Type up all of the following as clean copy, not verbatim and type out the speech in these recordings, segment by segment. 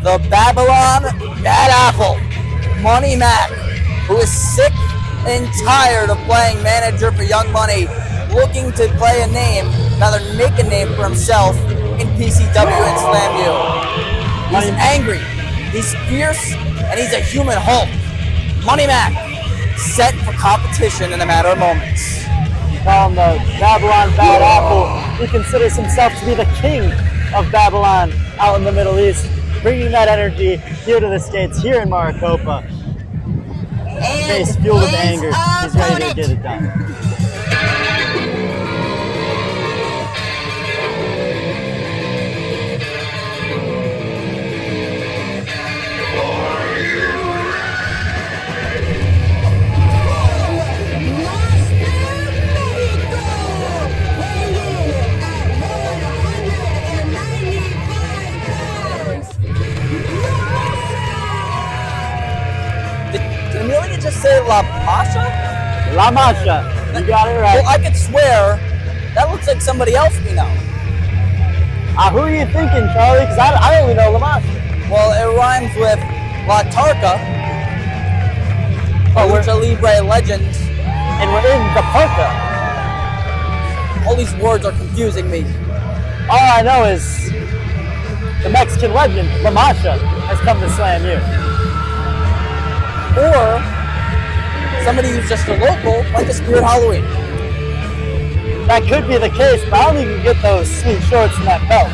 the Babylon Bad Apple, Money Mac, who is sick and tired of playing manager for Young Money, looking to play a name, rather make a name for himself in PCW and SlamU. He's angry, he's fierce, and he's a human Hulk. Money Mac, set for competition in a matter of moments. You call him the Babylon Bad Apple. He considers himself to be the king of Babylon out in the Middle East, bringing that energy here to the States, here in Maricopa. Face fueled with anger, he's ready to get it done. Just say La Mosha? La Mosha. You got it right. Well, I could swear that looks like somebody else we know. Who are you thinking, Charlie? Because I only know La Mosha. Well, it rhymes with La Tarka, Lucha Libre legend. And we're in the Parka. All these words are confusing me. All I know is the Mexican legend, La Mosha, has come to SlamU. Or somebody who's just a local, like a Spirit Halloween. That could be the case, but I don't think you can get those sweet shorts and that belt.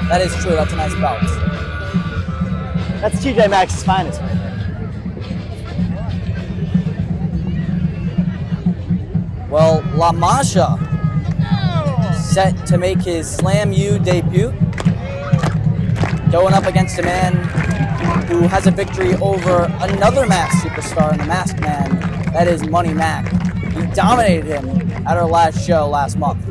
That is true, that's a nice belt. That's TJ Maxx's finest. Well, La Mosha, set to make his SlamU debut, going up against a man who has a victory over another masked superstar in the Masked Man, that is Money Mac. He dominated him at our last show last month.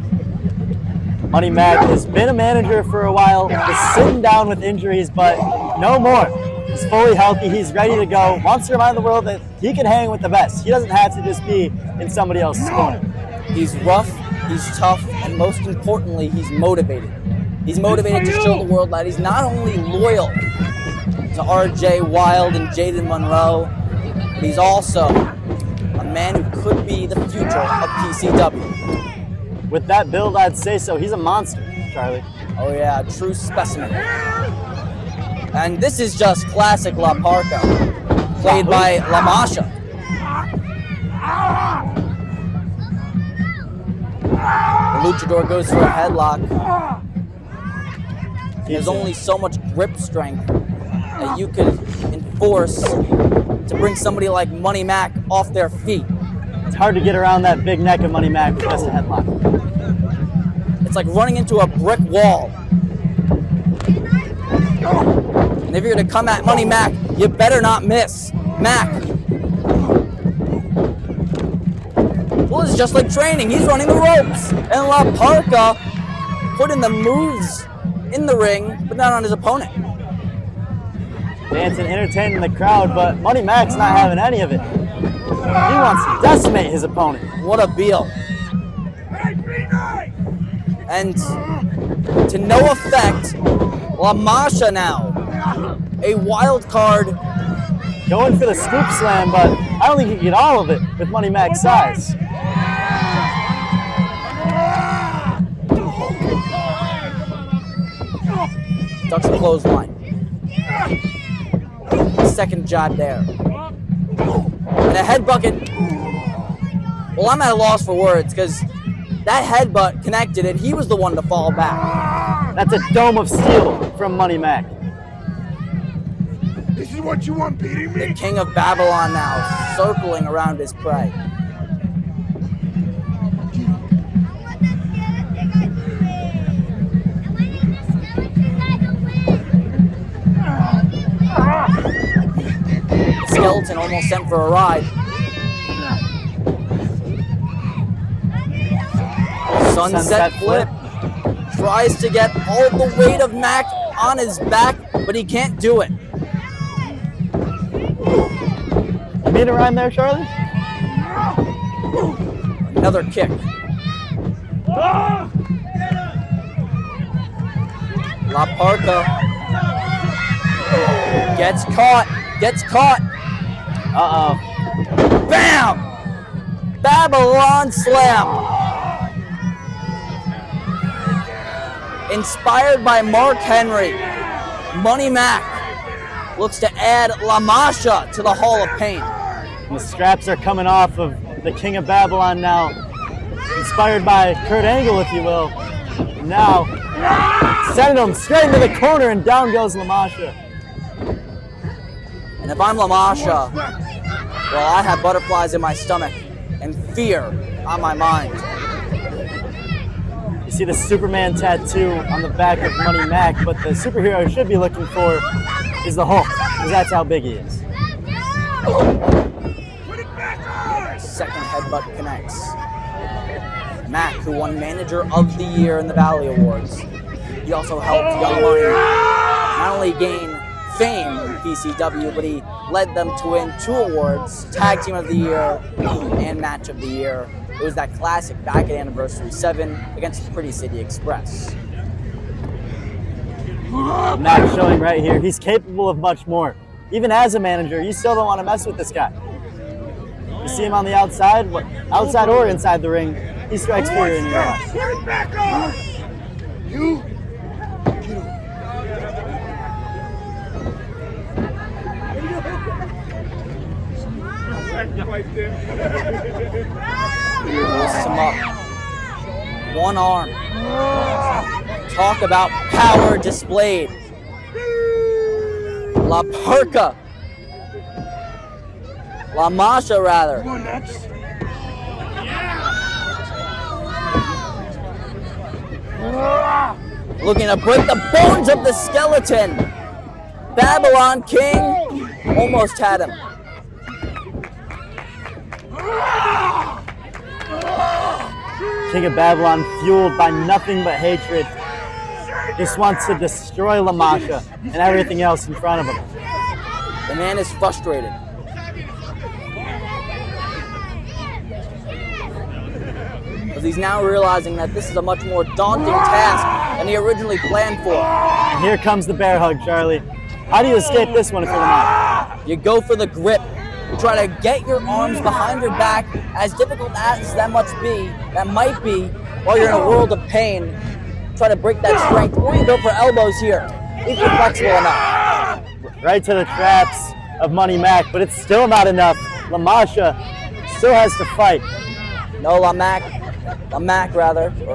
Money Mac has been a manager for a while, is sitting down with injuries, but no more. He's fully healthy, he's ready to go, wants to remind the world that he can hang with the best. He doesn't have to just be in somebody else's corner. He's rough, he's tough, and most importantly, he's motivated. He's motivated to show the world that he's not only loyal to RJ Wild and Jaden Monroe, but he's also a man who could be the future of PCW. With that build, I'd say so. He's a monster, Charlie. Oh yeah, a true specimen. And this is just classic La Parka, played by La Mosha. The luchador goes for a headlock. There's only so much grip strength that you could enforce to bring somebody like Money Mac off their feet. It's hard to get around that big neck of Money Mac with just a headlock. It's like running into a brick wall. And if you're gonna come at Money Mac, you better not miss. Mac. Well, it's just like training. He's running the ropes. And La Parka putting the moves in the ring, but not on his opponent. Dancing, entertaining the crowd, but Money Mac's not having any of it. He wants to decimate his opponent. What a Beal. And to no effect, La Mosha now, a wild card. Going for the scoop slam, but I don't think you can get all of it with Money Mac's size. Ducks the clothesline. Second jab there. And a head bucket. Well, I'm at a loss for words because that headbutt connected and he was the one to fall back. That's a dome of steel from Money Mac. This is what you want, beating me? The king of Babylon now, circling around his prey. Skeleton almost sent for a ride. Sunset flip. Tries to get all the weight of Mac on his back, but he can't do it. You mean a rhyme there, Charlie? Another kick. La Parka Gets caught. Uh-oh. Bam! Babylon Slam. Inspired by Mark Henry, Money Mac looks to add La Mosha to the Hall of Pain. And the straps are coming off of the King of Babylon now. Inspired by Kurt Angle, if you will. Now, sending him straight into the corner, and down goes La Mosha. And if I'm La Mosha, well, I have butterflies in my stomach and fear on my mind. You see the Superman tattoo on the back of Money Mac, but the superhero should be looking for is the Hulk, because that's how big he is. Second headbutt connects. Mac, who won Manager of the Year in the Valley Awards. He also helped Young Money not only gain fame in PCW, but he led them to win 2 awards, Tag Team of the Year and Match of the Year. It was that classic back at Anniversary 7 against Pretty City Express. Mac showing right here, he's capable of much more. Even as a manager, you still don't want to mess with this guy. You see him on the outside or inside the ring, he strikes fear in your eyes. Lifts him up. One arm. Talk about power displayed. La Perca. La Mosha, rather. Looking to break the bones of the skeleton. Babylon King almost had him. King of Babylon, fueled by nothing but hatred, just wants to destroy La Mosha and everything else in front of him. The man is frustrated. Because he's now realizing that this is a much more daunting task than he originally planned for. And here comes the bear hug, Charlie. How do you escape this one if you're the man? You go for the grip. You try to get your arms behind your back, as difficult as that might be, while you're in a world of pain. Try to break that strength, or you go for elbows here, if you're flexible enough. Right to the traps of Money Mac, but it's still not enough. La Mosha still has to fight. No, or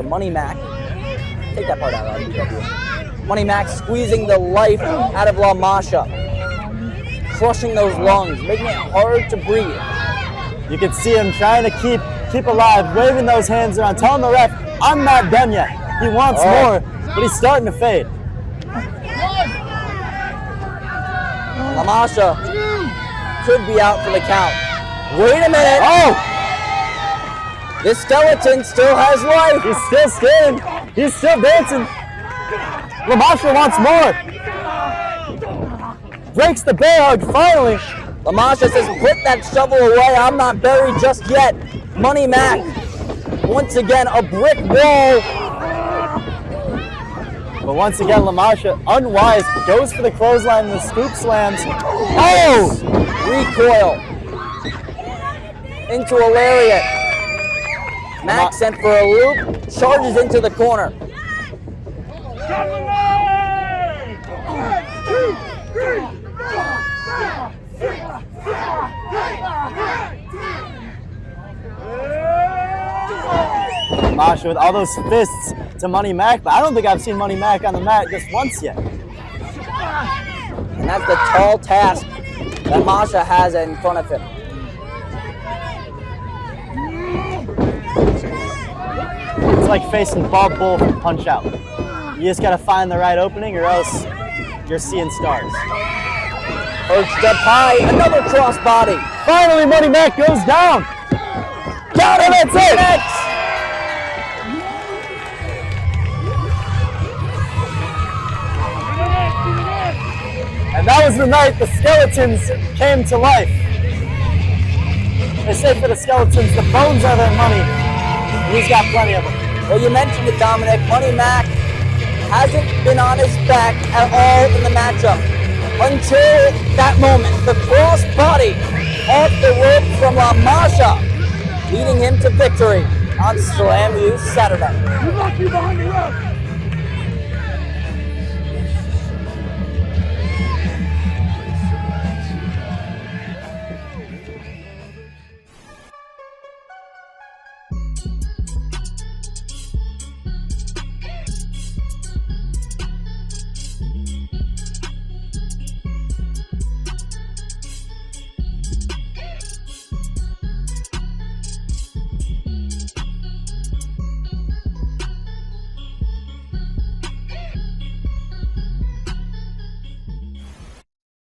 Money Mac. Take that part out, RBW. Money Mac squeezing the life out of La Mosha. Crushing those lungs, making it hard to breathe. You can see him trying to keep alive, waving those hands around, telling the ref, I'm not done yet. He wants more, but he's starting to fade. La Mosha could be out for the count. Wait a minute. Oh! This skeleton still has life. He's still skating. He's still dancing. La Mosha wants more. Breaks the bear hug, finally. La Mosha says, put that shovel away. I'm not buried just yet. Money Mac. Once again, a brick wall. But once again, La Mosha, unwise, goes for the clothesline and the scoop slams. Oh! Recoil. Into a lariat. Mac sent for a loop, charges into the corner. Mosha with all those fists to Money Mac, but I don't think I've seen Money Mac on the mat just once yet. And that's the tall task that Mosha has in front of him. It's like facing Bob Bull from Punch Out. You just gotta find the right opening or else you're seeing stars. Perched up high, another crossbody. Finally, Money Mac goes down. Down, and that's it. And that was the night the skeletons came to life. They say for the skeletons, the bones are their money. And he's got plenty of them. Well, you mentioned it, Dominic. Money Mac hasn't been on his back at all in the matchup. until that moment. The crossbody off the rope from Mosha, leading him to victory on SlamU Saturday. You lucky behind the rope.